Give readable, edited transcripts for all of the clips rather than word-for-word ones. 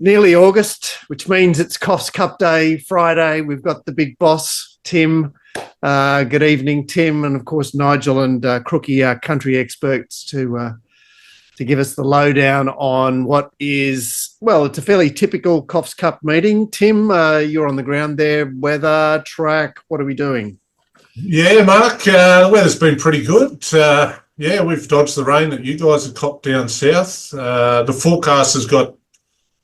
Nearly August, which means it's Coffs Cup Day, Friday. We've got the big boss, Tim. Good evening, Tim, and of course Nigel and Crookie, our country experts, to give us the lowdown on what is, well, it's a fairly typical Coffs Cup meeting. Tim, you're on the ground there. Weather, track, what are we doing? Yeah, Mark, the weather's been pretty good. Yeah, we've dodged the rain that you guys have copped down south. The forecast has got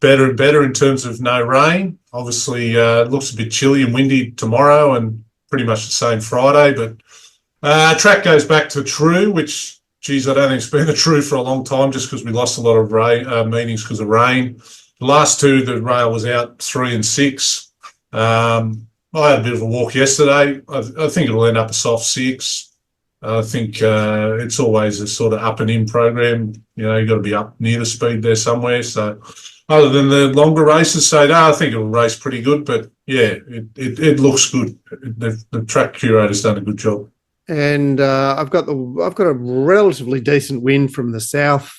better and better in terms of no rain. Obviously, it looks a bit chilly and windy tomorrow and pretty much the same Friday. But track goes back to True, which, geez, I don't think it's been the True for a long time just because we lost a lot of meetings because of rain. The last two, the rail was out 3 and 6. I had a bit of a walk yesterday. I think it'll end up a soft 6. I think it's always a sort of up and in program. You know, you've got to be up near the speed there somewhere. So other than the longer races, so no, I think it'll race pretty good. But yeah, it looks good. The track curator's done a good job. And I've got a relatively decent wind from the south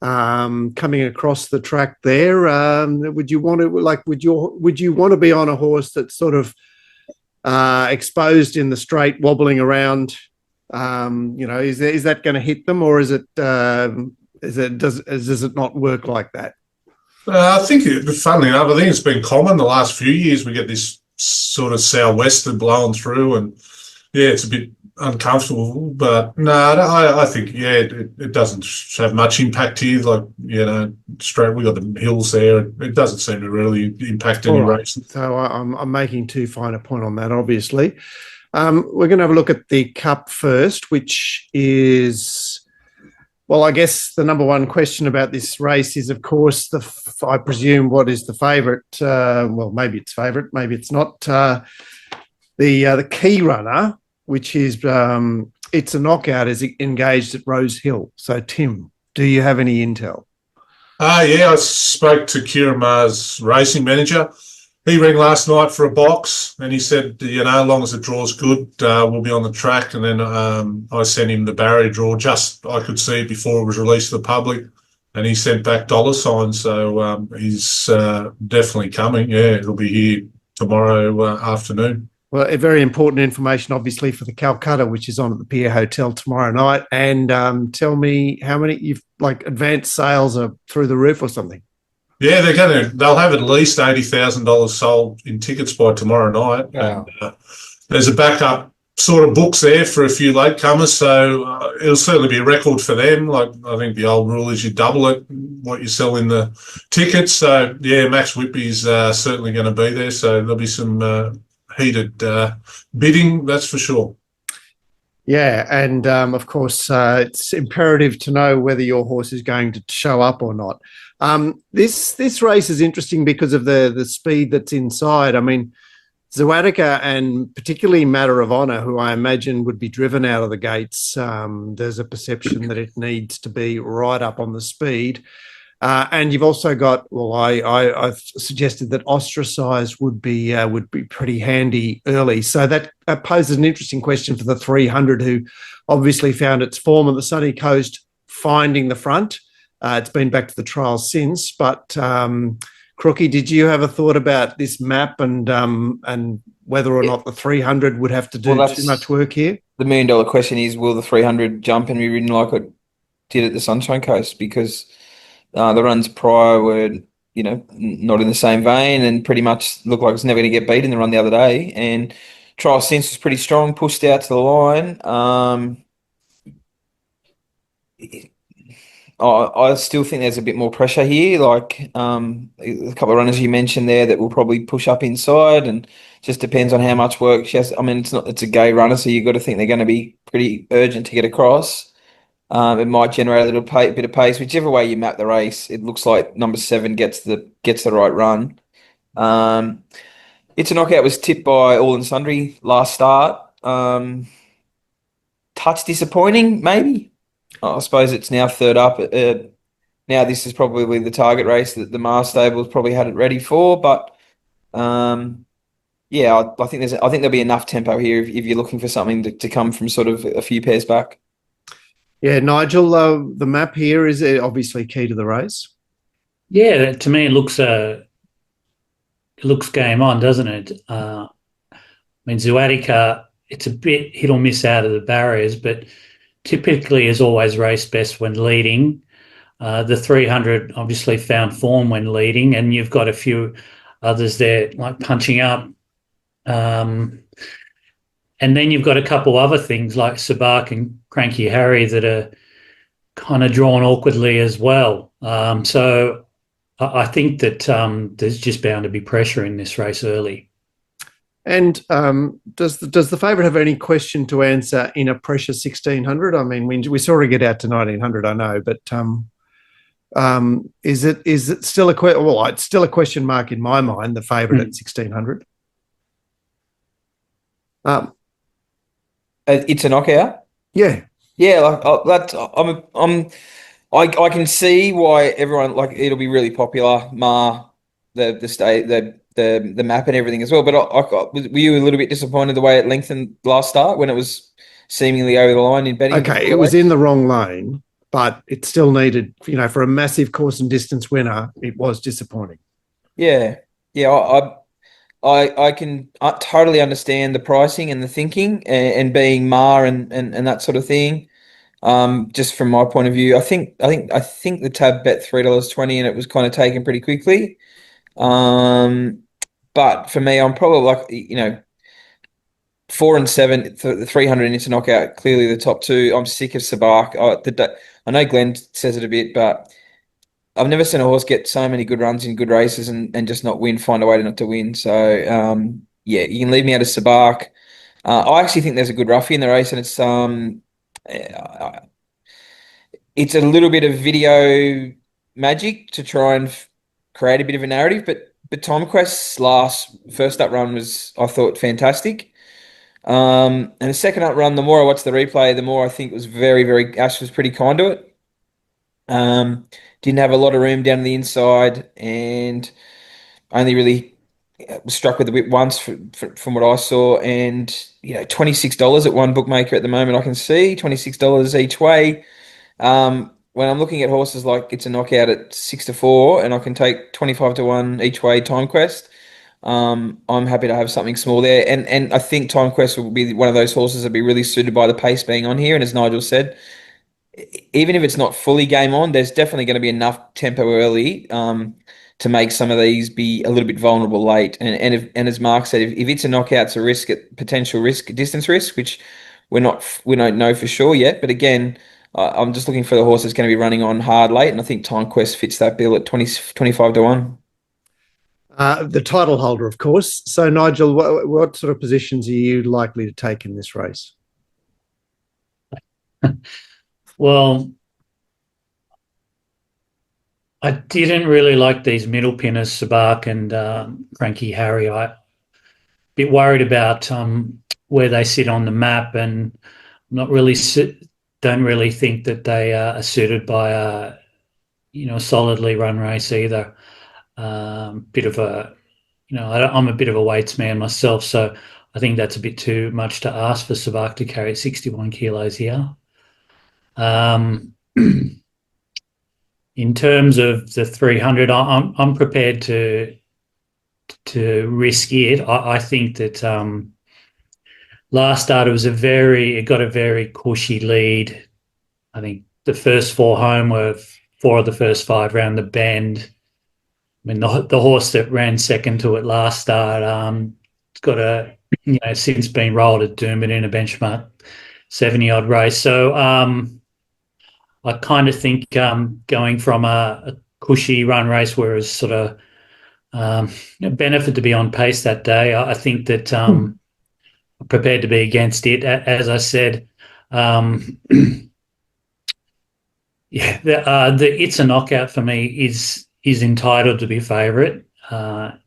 coming across the track there. Would you want to be on a horse that's sort of exposed in the straight, wobbling around? Is that going to hit them, or does it not work like that? I think, funnily enough, I think it's been common the last few years. We get this sort of southwester blowing through, and yeah, it's a bit uncomfortable. But no, I think it doesn't have much impact here. Like, straight, we got the hills there. It doesn't seem to really impact any racing. So I'm making too fine a point on that. Obviously, we're going to have a look at the Cup first, which is. Well, I guess the number one question about this race is, of course, I presume what is the favourite? Well, maybe it's favourite, maybe it's not. The key runner, which is it's a knockout, is engaged at Rose Hill. So, Tim, do you have any intel? Yeah, I spoke to Kieran Maher's racing manager. He rang last night for a box and he said, as long as the draw's good, we'll be on the track. And then I sent him the barrier draw, just I could see it before it was released to the public. And he sent back dollar signs. So he's definitely coming. Yeah, it'll be here tomorrow afternoon. Well, a very important information, obviously, for the Calcutta, which is on at the Pier Hotel tomorrow night. And tell me how many advanced sales are through the roof or something. Yeah, they'll have at least $80,000 sold in tickets by tomorrow night. Wow. And there's a backup sort of books there for a few latecomers, so it'll certainly be a record for them. Like, I think the old rule is you double it what you sell in the tickets. So yeah, Max Whitby's certainly going to be there, so there'll be some heated bidding, that's for sure. Yeah, and of course, it's imperative to know whether your horse is going to show up or not. This race is interesting because of the speed that's inside. I mean, Zawatica and particularly Matter of Honor, who I imagine would be driven out of the gates, there's a perception that it needs to be right up on the speed. And you've also got, I've suggested that Ostracized would be pretty handy early. So that poses an interesting question for the 300, who obviously found its form on the sunny coast, finding the front. It's been back to the trials since. But Crookie, did you have a thought about this map and whether or not the 300 would have to do too much work here? The $1 million question is, will the 300 jump and be ridden like it did at the Sunshine Coast? Because the runs prior were, not in the same vein and pretty much looked like it was never going to get beat in the run the other day. And trial sense was pretty strong, pushed out to the line. I still think there's a bit more pressure here. Like a couple of runners you mentioned there that will probably push up inside, and just depends on how much work she has. I mean, it's a gay runner, so you've got to think they're going to be pretty urgent to get across. It might generate a little bit of pace. Whichever way you map the race, it looks like number 7 gets the right run. It's a Knockout was tipped by All and Sundry last start. Touch disappointing, maybe. I suppose it's now third up. Now this is probably the target race that the Maher stables probably had it ready for, but Yeah, I think there'll be enough tempo here if you're looking for something to come from sort of a few pairs back. Yeah, Nigel, the map here is obviously key to the race. Yeah, to me it looks game on, doesn't it? I mean, Zuatica, it's a bit hit or miss out of the barriers, but typically is always race best when leading. The 300 obviously found form when leading, and you've got a few others there like punching up. And then you've got a couple other things like Sabak and Cranky Harry that are kind of drawn awkwardly as well. So I think that there's just bound to be pressure in this race early. And does the favourite have any question to answer in a pressure 1600? I mean, we saw her get out to 1900, I know, but is it still it's still a question mark in my mind, the favourite at 1600? It's a knockout. Yeah. Yeah, like I can see why everyone, like, it'll be really popular. The state, the map and everything as well. But were you a little bit disappointed the way it lengthened last start when it was seemingly over the line in betting? Okay, it was in the wrong lane, but it still needed, for a massive course and distance winner, it was disappointing. Yeah, yeah. I can totally understand the pricing and the thinking and being and that sort of thing. Just from my point of view, I think the tab bet $3.20 and it was kind of taken pretty quickly. But for me, I'm probably like 4 and 7, the 300 into knockout, clearly the top two. I'm sick of Sabak. I know Glenn says it a bit, but I've never seen a horse get so many good runs in good races and just not win, find a way to not to win. So, yeah, you can leave me out of Sabak. I actually think there's a good roughie in the race, and it's a little bit of video magic to try and create a bit of a narrative. But Time Quest's first up run was, I thought, fantastic. And the second up run, the more I watched the replay, the more I think it was very, very, Ash was pretty kind to it. Didn't have a lot of room down the inside and only really was struck with the whip once from what I saw. And, $26 at one bookmaker at the moment, I can see $26 each way. When I'm looking at horses like it's a knockout at 6-4 and I can take 25 to 1 each way Time Quest, I'm happy to have something small there. And I think Time Quest will be one of those horses that'd be really suited by the pace being on here. And as Nigel said, even if it's not fully game on, there's definitely going to be enough tempo early to make some of these be a little bit vulnerable late. And as Mark said, if it's a knockout, it's a risk at potential risk, distance risk, which we don't know for sure yet. But again, I'm just looking for the horse that's going to be running on hard late, and I think Time Quest fits that bill at 25 to 1. The title holder, of course. So, Nigel, what sort of positions are you likely to take in this race? Well, I didn't really like these middle pinners, Sabak and Cranky Harry. I'm a bit worried about where they sit on the map, and don't really think that they are suited by a solidly run race either. Bit of a, I'm a bit of a weights man myself, so I think that's a bit too much to ask for Sabak to carry 61 kilos here. In terms of the 300, I'm prepared to risk it. I think that last start it got a very cushy lead. I think the first 4 home were 4 of the first 5 round the bend. I mean, the horse that ran second to it last start, it's got since been rolled at Doomben in a benchmark 70-odd race. So I kind of think going from a cushy run race where it's sort of benefit to be on pace that day, I think that I'm prepared to be against it. As I said, yeah, the It's a Knockout for me is entitled to be favourite, and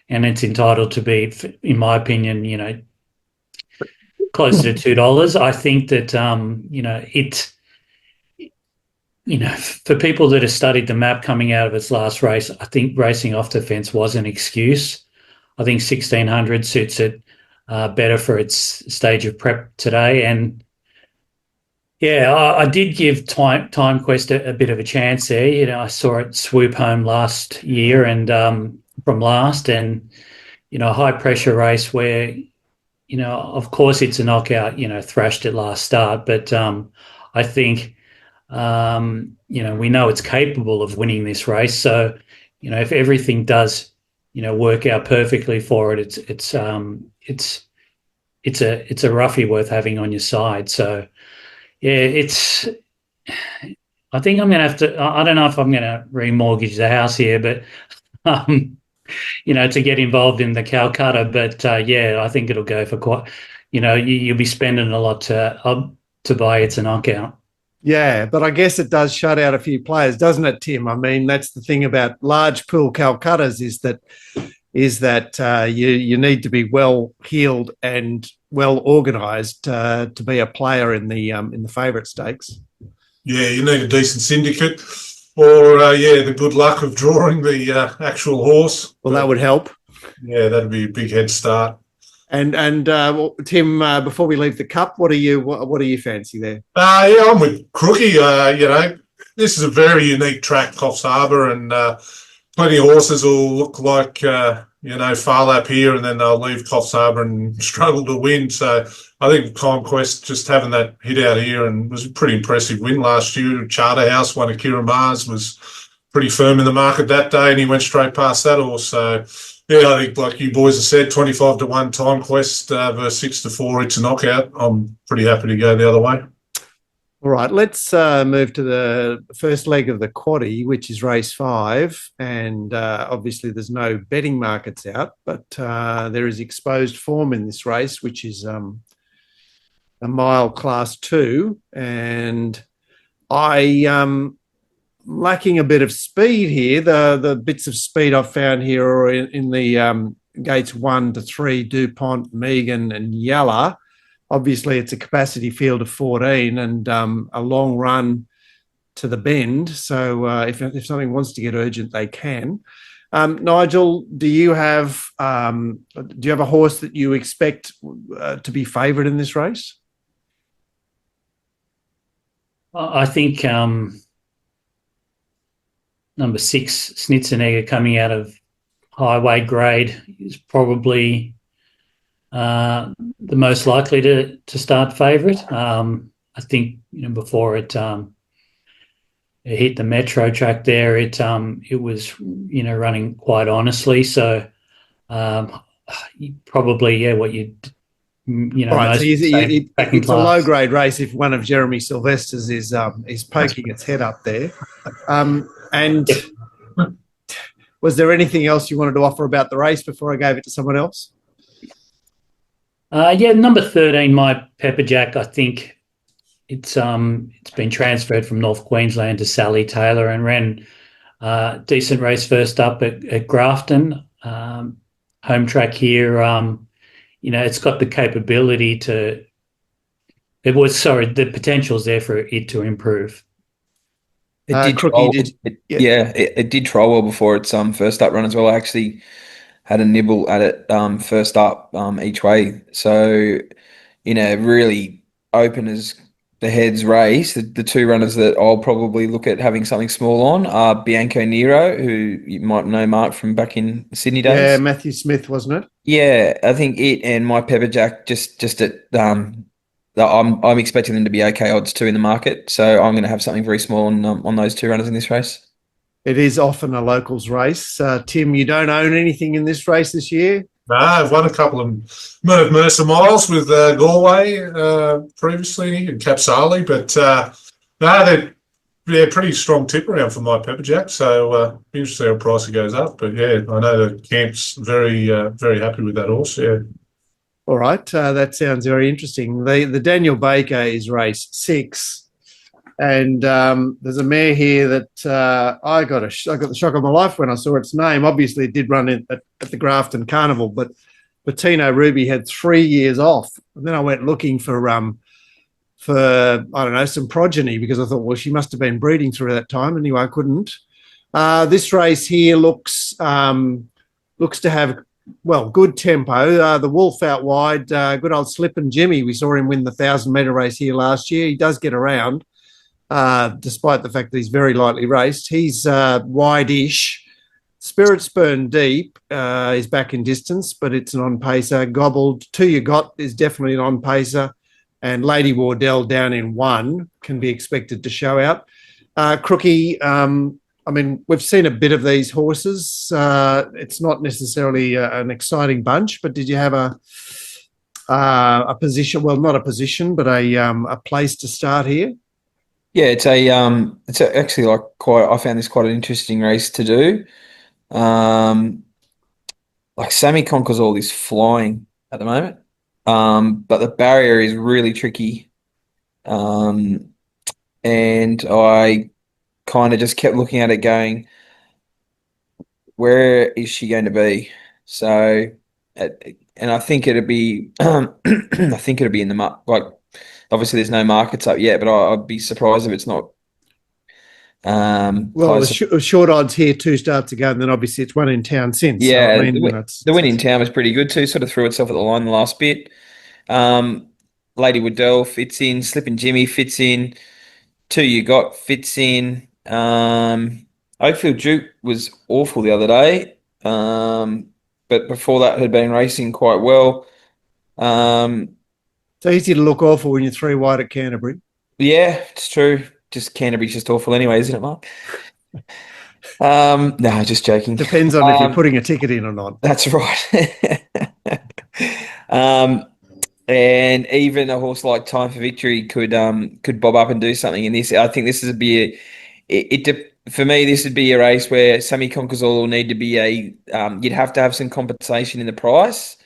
it's entitled to be, in my opinion, closer to $2. I think that for people that have studied the map coming out of its last race, I think racing off the fence was an excuse. I think 1600 suits it better for its stage of prep today. And yeah, I did give Time Quest a bit of a chance there. You know, I saw it swoop home last year and from last, and you know, a high pressure race where, you know, of course it's a knockout. You know, thrashed it last start, but I think you know, we know it's capable of winning this race. So, you know, if everything does, you know, work out perfectly for it, it's a roughie worth having on your side. So yeah, I think I'm gonna have to. I don't know if I'm gonna remortgage the house here, but um, you know, to get involved in the Calcutta. But yeah, I think it'll go for quite. You know, you'll be spending a lot to buy it's a knockout. Yeah, but I guess it does shut out a few players, doesn't it, Tim? I mean, that's the thing about large pool Calcuttas is that you need to be well heeled and well organised to be a player in the favourite stakes. Yeah, you need a decent syndicate, or the good luck of drawing the actual horse. Well, that would help. Yeah, that'd be a big head start. And well, Tim, before we leave the cup, what do you fancy there? Yeah, I'm with Crookie. You know, this is a very unique track, Coffs Harbour, and plenty of horses will look like you know, Far Lap here, and then they'll leave Coffs Harbour and struggle to win. So I think Conquest just having that hit out here, and was a pretty impressive win last year. Charterhouse won Akira Mars, was pretty firm in the market that day, and he went straight past that horse. So yeah, I think like you boys have said, 25-1 Time Quest versus 6-4, it's a knockout. I'm pretty happy to go the other way. All right, let's move to the first leg of the quaddie, which is race 5. And obviously there's no betting markets out, but there is exposed form in this race, which is a mile class 2. And I lacking a bit of speed here. The bits of speed I've found here are in the gates 1 to 3, DuPont, Megan and Yalla. Obviously, it's a capacity field of 14 and a long run to the bend. So if something wants to get urgent, they can. Nigel, do you have a horse that you expect to be favoured in this race? I think number 6, Snitzenegger, coming out of highway grade, is probably the most likely to start favourite. I think, you know, before it hit the metro track there, it was, you know, running quite honestly. So probably what you know. Right, so it's a low grade race if one of Jeremy Sylvester's is poking its head up there. And was there anything else you wanted to offer about the race before I gave it to someone else? Number 13, my Pepperjack. I think it's been transferred from North Queensland to Sally Taylor and ran decent race first up at Grafton. Home track here. You know, it's got the capability to. The potential's there for it to improve. It did trial well before its first up run as well. I actually had a nibble at it first up each way. So, you know, really open as the heads race. The 2 runners that I'll probably look at having something small on are Bianco Nero, who you might know, Mark, from back in Sydney days. Yeah, Matthew Smith, wasn't it? Yeah, I think it and my Pepperjack just at I'm expecting them to be okay odds too in the market. So I'm going to have something very small on those 2 runners in this race. It is often a locals race. Tim, you don't own anything in this race this year? No, I've won a couple of Mercer Miles with Galway previously and Capsali, but they're pretty strong tip around for my Pepperjack. So interesting how price it goes up. But yeah, I know the camp's very happy with that horse. Yeah. All right, that sounds very interesting. The Daniel Baker is race 6. And there's a mare here that I got the shock of my life when I saw its name. Obviously, it did run at the Grafton Carnival, but Bettino Ruby had 3 years off. And then I went looking for I don't know, some progeny, because I thought, well, she must have been breeding through that time. Anyway, I couldn't. This race here looks to have good tempo. The Wolf out wide, good old Slippin' Jimmy. We saw him win the 1,000-metre race here last year. He does get around, despite the fact that he's very lightly raced. He's wide-ish. Spirit's Burn Deep is back in distance, but it's an on-pacer. Gobbled, Two You Got is definitely an on-pacer. And Lady Wardell down in 1 can be expected to show out. Crookie, I mean, we've seen a bit of these horses. It's not necessarily an exciting bunch, but did you have a position? Well, not a position, but a place to start here. Yeah, it's actually like I found this quite an interesting race to do. Like Sammy Conquers all is flying at the moment, but the barrier is really tricky. And I kind of just kept looking at it going, where is she going to be? So, and I think it'd be, I think it'd be in the like. Obviously, there's no markets up yet, but I'd be surprised if it's not. Well, the short odds here, 2 starts ago, and then obviously it's 1 in town since. Yeah, so, I mean, the win in town was pretty good too. Sort of threw itself at the line the last bit. Lady Waddell fits in. Slippin' Jimmy fits in. Two You Got fits in. Oakfield Duke was awful the other day, but before that had been racing quite well. It's easy to look awful when you're 3 wide at Canterbury. Yeah, it's true. Just Canterbury's just awful anyway, isn't it, Mark? No, just joking. Depends on if you're putting a ticket in or not. That's right. And even a horse like Time for Victory could bob up and do something in this. I think this would be for me. This would be a race where Sammy Conquers All will need to be you'd have to have some compensation in the price,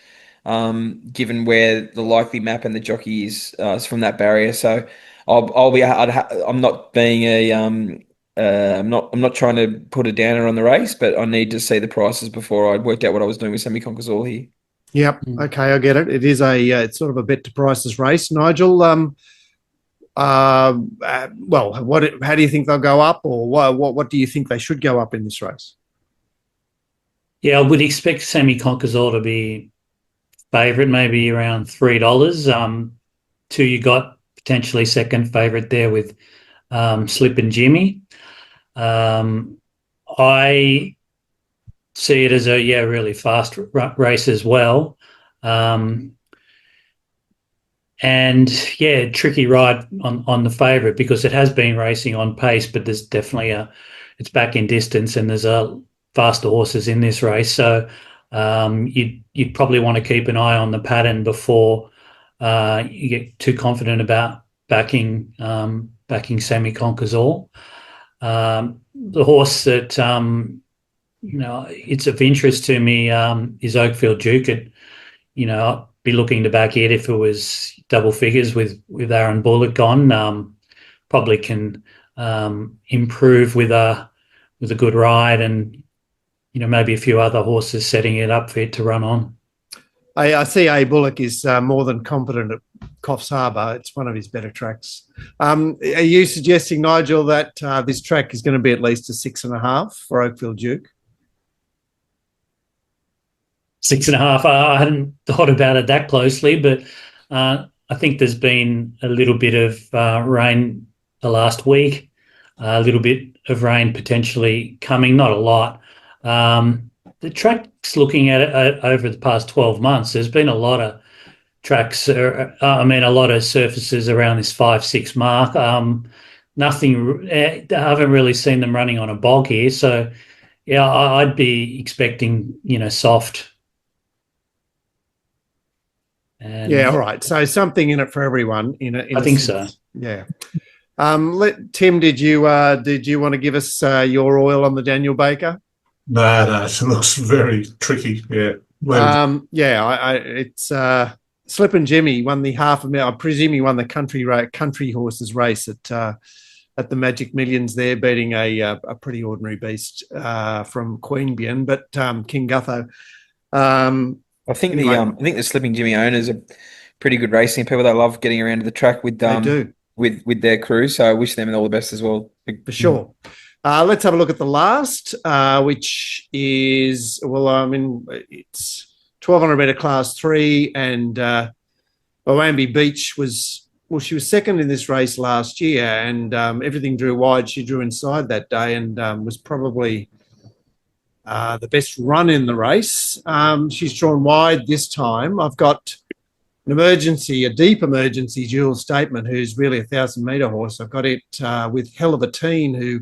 given where the likely map and the jockey is from that barrier. So I'm not being I'm not trying to put a downer on the race, but I need to see the prices before I worked out what I was doing with Sammy Conquers All here. Yep. Okay, I get it. It is it's sort of a bet to prices race. Nigel, well, how do you think they'll go up, or what do you think they should go up in this race? Yeah, I would expect Sammy Conquers All to be favourite, maybe around $3. Two You Got potentially second favourite there with Slippin' Jimmy. I see it as a really fast race as well, and tricky ride on the favourite because it has been racing on pace, but there's definitely it's back in distance and there's faster horses in this race, so you'd probably want to keep an eye on the pattern before you get too confident about backing Sammy Conquers All. The horse that it's of interest to me is Oakfield Duke. I'd be looking to back it if it was double figures with Aaron Bullock gone. Probably can improve with a good ride and maybe a few other horses setting it up for it to run on. I see A Bullock is more than competent at Coffs Harbour. It's one of his better tracks. Are you suggesting, Nigel, that this track is going to be at least a 6.5 for Oakfield Duke? 6.5. I hadn't thought about it that closely, but I think there's been a little bit of rain the last week, a little bit of rain potentially coming, not a lot. The track's looking at it over the past 12 months. There's been a lot of tracks, a lot of surfaces around this 5-6 mark. Nothing, I haven't really seen them running on a bog here. So, yeah, I'd be expecting, soft. And all right. So something in it for everyone. I think so. Yeah. Tim, did you want to give us your oil on the Daniel Baker? No, it looks very tricky. Yeah. It's Slippin' Jimmy won the $500,000. I presume he won the country horses race at the Magic Millions there, beating a pretty ordinary beast from Queanbeyan, but King Gutho. I think the Slippin' Jimmy owners are pretty good racing people. They love getting around to the track with they do. with their crew. So I wish them all the best as well. For sure. Let's have a look at the last, which is, it's 1200 metre class 3, and Boambi Beach she was second in this race last year, and everything drew wide. She drew inside that day and was probably the best run in the race. She's drawn wide this time. I've got a deep emergency Jules Statement, who's really a 1,000-metre horse. I've got it with Hell of a Teen, who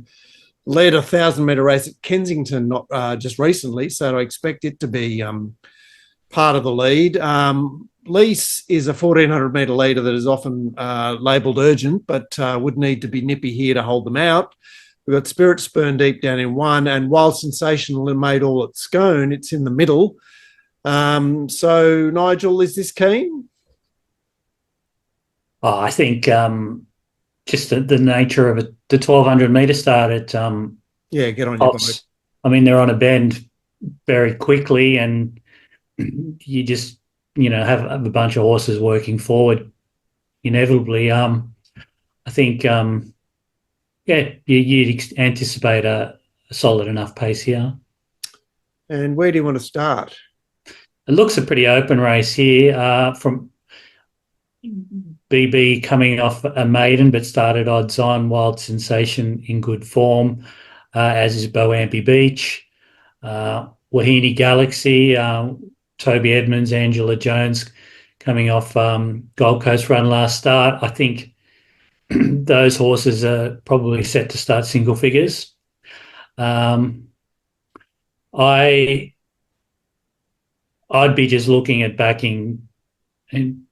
led a 1,000-metre race at Kensington just recently, so I expect it to be part of the lead. Lease is a 1,400-metre leader that is often labelled urgent, but would need to be nippy here to hold them out. We've got Spirit Spurn deep down in 1, and Wild Sensational made all at Scone. It's in the middle. So, Nigel, is this keen? Oh, I think just the nature of the 1,200-metre start at get on your Coffs. I mean, they're on a bend very quickly, and you just have a bunch of horses working forward inevitably. I think you'd anticipate a solid enough pace here. And where do you want to start? It looks a pretty open race here from BB coming off a maiden, but started odds on. Wild Sensation in good form, as is Boambi Beach. Wahine Galaxy, Toby Edmonds, Angela Jones coming off Gold Coast run last start. I think those horses are probably set to start single figures. I'd be just looking at backing and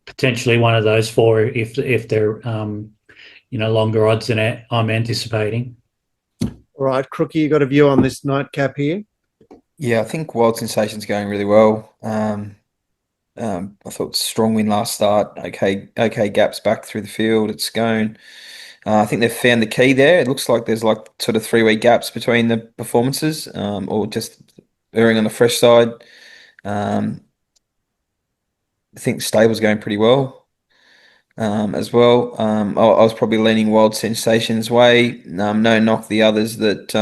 potentially one of those four if they're longer odds than I'm anticipating. All right, Crookie, you got a view on this nightcap here? Yeah, I think Wild Sensation's going really well. I thought strong win last start. Okay gaps back through the field at Scone. I think they've found the key there. It looks like there's sort of 3-week gaps between the performances, or just erring on the fresh side. I think the stable's going pretty well as well. I was probably leaning Wild Sensation's way. No knock the others that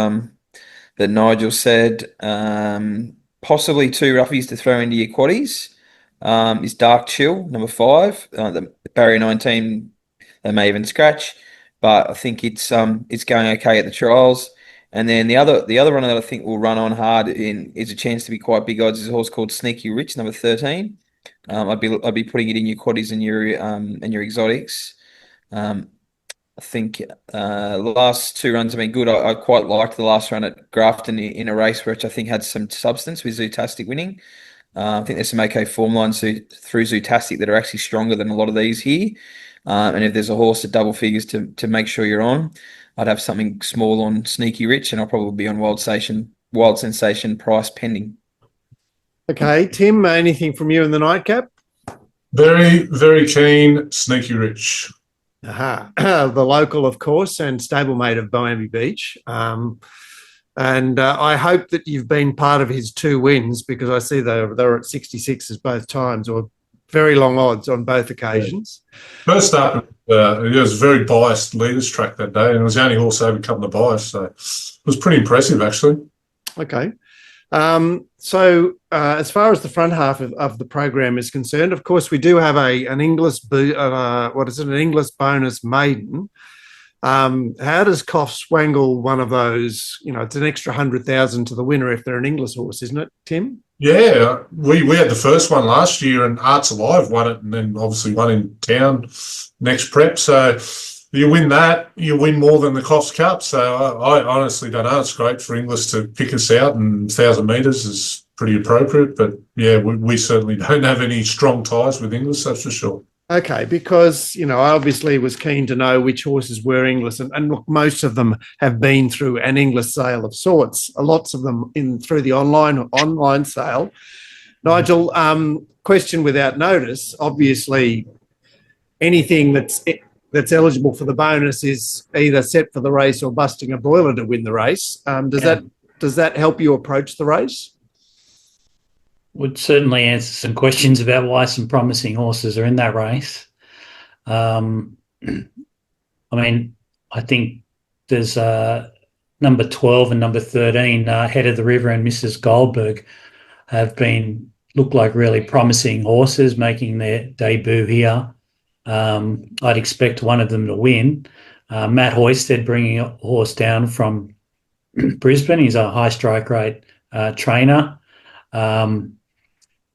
Nigel said. Possibly 2 roughies to throw into your quaddies. Is Dark Chill, number 5. The barrier 19, they may even scratch, but I think it's going okay at the trials. And then the other runner that I think will run on hard is a chance to be quite big odds is a horse called Sneaky Rich, number 13. I'd be putting it in your quaddies and your exotics. I think the last 2 runs have been good. I quite liked the last run at Grafton in a race which I think had some substance with Zootastic winning. I think there's some okay form lines through Zootastic that are actually stronger than a lot of these here. And if there's a horse at double figures to make sure you're on, I'd have something small on Sneaky Rich, and I'll probably be on Wild Sensation price pending. Okay, Tim, anything from you in the nightcap? Very, very keen, Sneaky Rich. The local, of course, and stablemate of Boambi Beach. And I hope that you've been part of his 2 wins, because I see they were at 66s both times, or very long odds on both occasions. First up, it was a very biased leaders track that day, and it was the only horse overcome the bias, so it was pretty impressive, actually. Okay. So as far as the front half of the program is concerned, of course, we do have an English bonus maiden. How does Coffs wangle one of those? It's an extra 100,000 to the winner if they're an English horse, isn't it, Tim? Yeah, we had the first one last year, and Arts Alive won it, and then obviously won in town next prep. So you win that, you win more than the Coffs Cup. So I honestly don't know. It's great for English to pick us out, and 1,000 metres is pretty appropriate. But yeah, we certainly don't have any strong ties with English, that's for sure. Okay, because, I obviously was keen to know which horses were English, and look, most of them have been through an English sale of sorts, lots of them through the online sale. Nigel, question without notice, obviously anything that's eligible for the bonus is either set for the race or busting a broiler to win the race. Does that help you approach the race? Would certainly answer some questions about why some promising horses are in that race. I think there's number 12 and number 13, Head of the River and Mrs. Goldberg, look like really promising horses making their debut here. I'd expect one of them to win. Matt Hoysted bringing a horse down from Brisbane. He's a high strike rate trainer.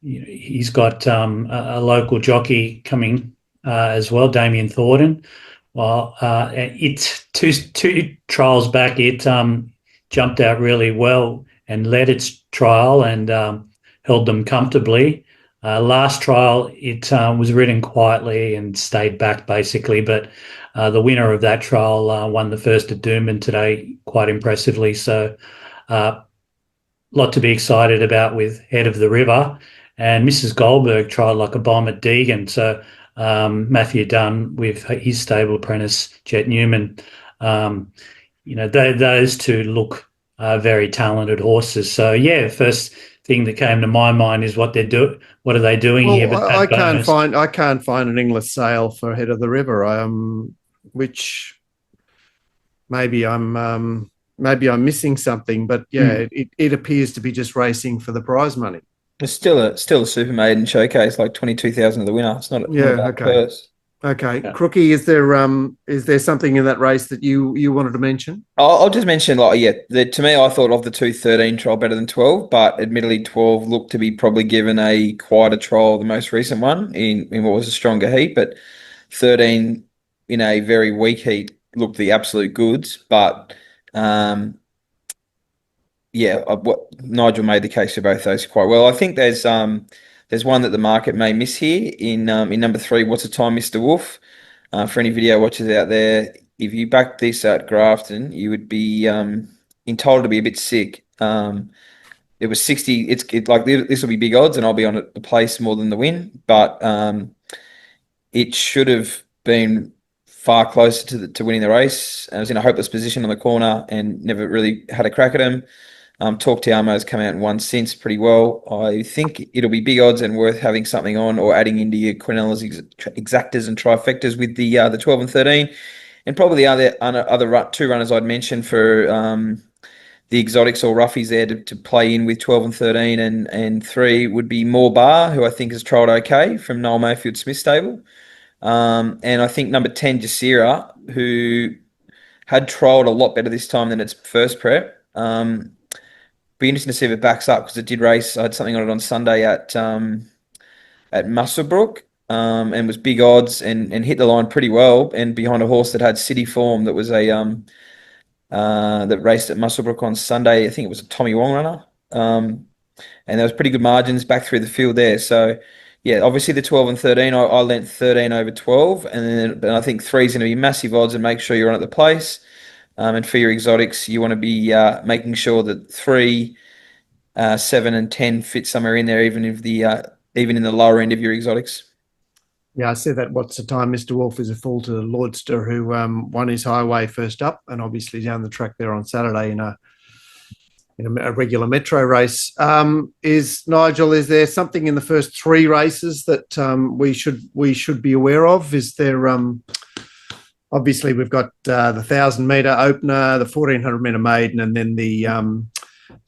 He's got a local jockey coming as well, Damien Thornton. Well, it's two trials back. It jumped out really well and led its trial and held them comfortably. Last trial, it was ridden quietly and stayed back basically, but the winner of that trial won the first at Doomben today quite impressively. So lot to be excited about with Head of the River. And Mrs. Goldberg tried like a bomb at Deegan. So Matthew Dunn with his stable apprentice, Jet Newman, those two look very talented horses. So, yeah, first thing that came to my mind is what are they doing here? But I can't find an English sale for Head of the River. Which maybe I'm missing something, but yeah, it appears to be just racing for the prize money. It's still a super maiden showcase, like 22,000 of the winner. It's not a bad purse. Okay, yeah. Crookie, is there something in that race that you wanted to mention? I'll just mention, to me, I thought of the 2:13 trial better than 12, but admittedly 12 looked to be probably given a quieter trial, the most recent one, in what was a stronger heat, but 13 in a very weak heat looked the absolute goods, but Nigel made the case for both those quite well. I think there's one that the market may miss here in number 3. What's the Time, Mr. Wolf? For any video watchers out there, if you backed this at Grafton, you would be entitled to be a bit sick. It was 60. It's like this will be big odds, and I'll be on the place more than the win. But it should have been far closer to winning the race. I was in a hopeless position on the corner and never really had a crack at him. Talk Tiamo has come out and won since pretty well. I think it'll be big odds and worth having something on or adding into your Quinellas exactas and trifectas with the 12 and 13. And probably the other two runners I'd mention for the exotics or roughies there to play in with 12 and 13 and 3 would be More Bar, who I think has trialled okay from Noel Mayfield Smith stable. And I think number 10, Jasira, who had trialled a lot better this time than its first prep. Be interesting to see if it backs up because it did race. I had something on it on Sunday at Muswellbrook and was big odds and hit the line pretty well and behind a horse that had city form that was that raced at Muswellbrook on Sunday. I think it was a Tommy Wong runner. And there was pretty good margins back through the field there. So, yeah, obviously the 12 and 13, I lent 13 over 12. And I think 3 is going to be massive odds and make sure you're on at the place. And for your exotics, you want to be making sure that 3, 7, and 10 fit somewhere in there, even in the lower end of your exotics. Yeah, I said that. What's the Time, Mr. Wolf is a fool to Lordster, who won his highway first up, and obviously down the track there on Saturday in a regular metro race. Is there something in the first 3 races that we should be aware of? Is there? Obviously, we've got the 1,000-metre opener, the 1,400-metre maiden, and then the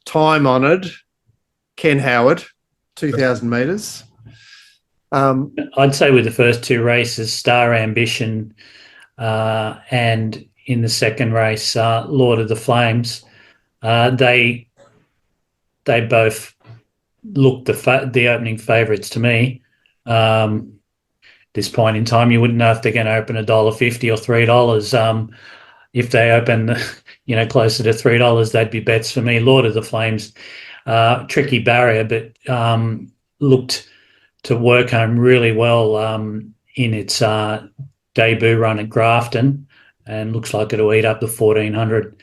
time-honoured Ken Howard, 2,000 metres. I'd say with the first 2 races, Star Ambition and in the second race, Lord of the Flames, they both looked the opening favourites to me. This point in time, you wouldn't know if they're going to open $1.50 or $3. If they open, closer to $3, they'd be bets for me. Lord of the Flames, tricky barrier, but looked to work home really well in its debut run at Grafton, and looks like it'll eat up the 1,400.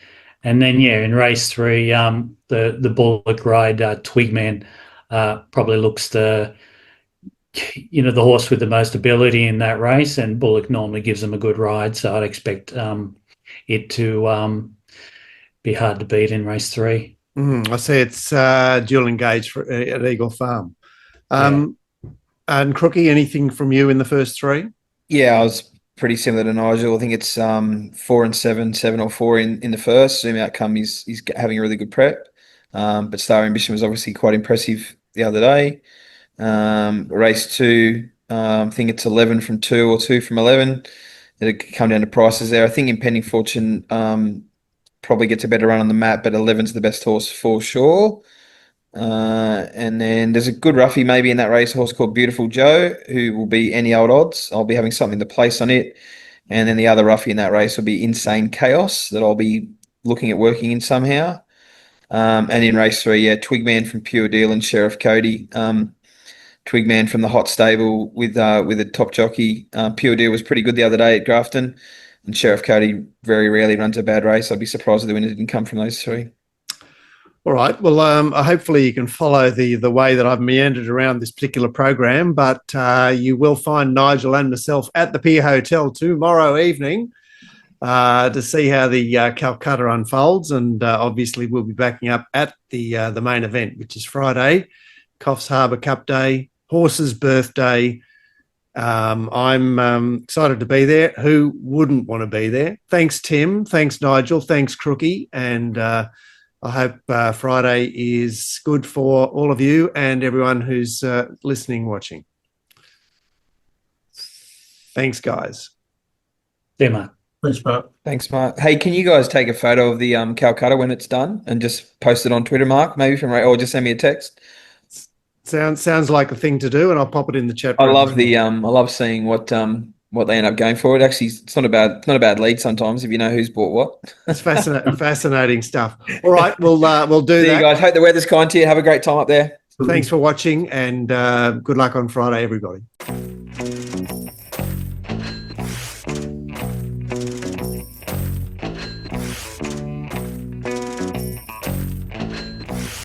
And then, in race 3, the Bullock Ride Twigman probably looks the horse with the most ability in that race, and Bullock normally gives them a good ride, so I'd expect it to be hard to beat in race 3. I see it's dual engaged at Eagle Farm. And Crookie, anything from you in the first 3? Yeah, I was pretty similar to Nigel. I think it's 4 and 7, 7 or 4 in the first. Zoom outcome, he's having a really good prep. But Star Ambition was obviously quite impressive the other day. Race 2, I think it's 11 from 2 or 2 from 11. It'll come down to prices there. I think Impending Fortune probably gets a better run on the map, but 11's the best horse for sure. And then there's a good roughie maybe in that race, a horse called Beautiful Joe, who will be any old odds. I'll be having something to place on it. And then the other roughie in that race will be Insane Chaos, that I'll be looking at working in somehow. And in race 3, Twigman from Pure Deal and Sheriff Cody. Twigman from the Hot Stable with a top jockey. Pure Deal was pretty good the other day at Grafton. And Sheriff Cody very rarely runs a bad race. I'd be surprised if the winner didn't come from those 3. All right. Well, hopefully you can follow the way that I've meandered around this particular program, but you will find Nigel and myself at the Pier Hotel tomorrow evening to see how the Calcutta unfolds, and obviously we'll be backing up at the main event, which is Friday, Coffs Harbour Cup Day, Horse's birthday. I'm excited to be there. Who wouldn't want to be there? Thanks, Tim. Thanks, Nigel. Thanks, Crookie. And I hope Friday is good for all of you and everyone who's listening, watching. Thanks, guys. See you, Mark. Thanks, Mark. Thanks, Mark. Hey, can you guys take a photo of the Calcutta when it's done and just post it on Twitter, Mark? Maybe or just send me a text. Sounds like a thing to do, and I'll pop it in the chat. I love I love seeing what they end up going for. It actually, it's not a bad lead sometimes if you know who's bought what. It's fascinating stuff. All right, we'll do See that. you guys. Hope the weather's kind to you. Have a great time up there. Thanks for watching, and good luck on Friday, everybody.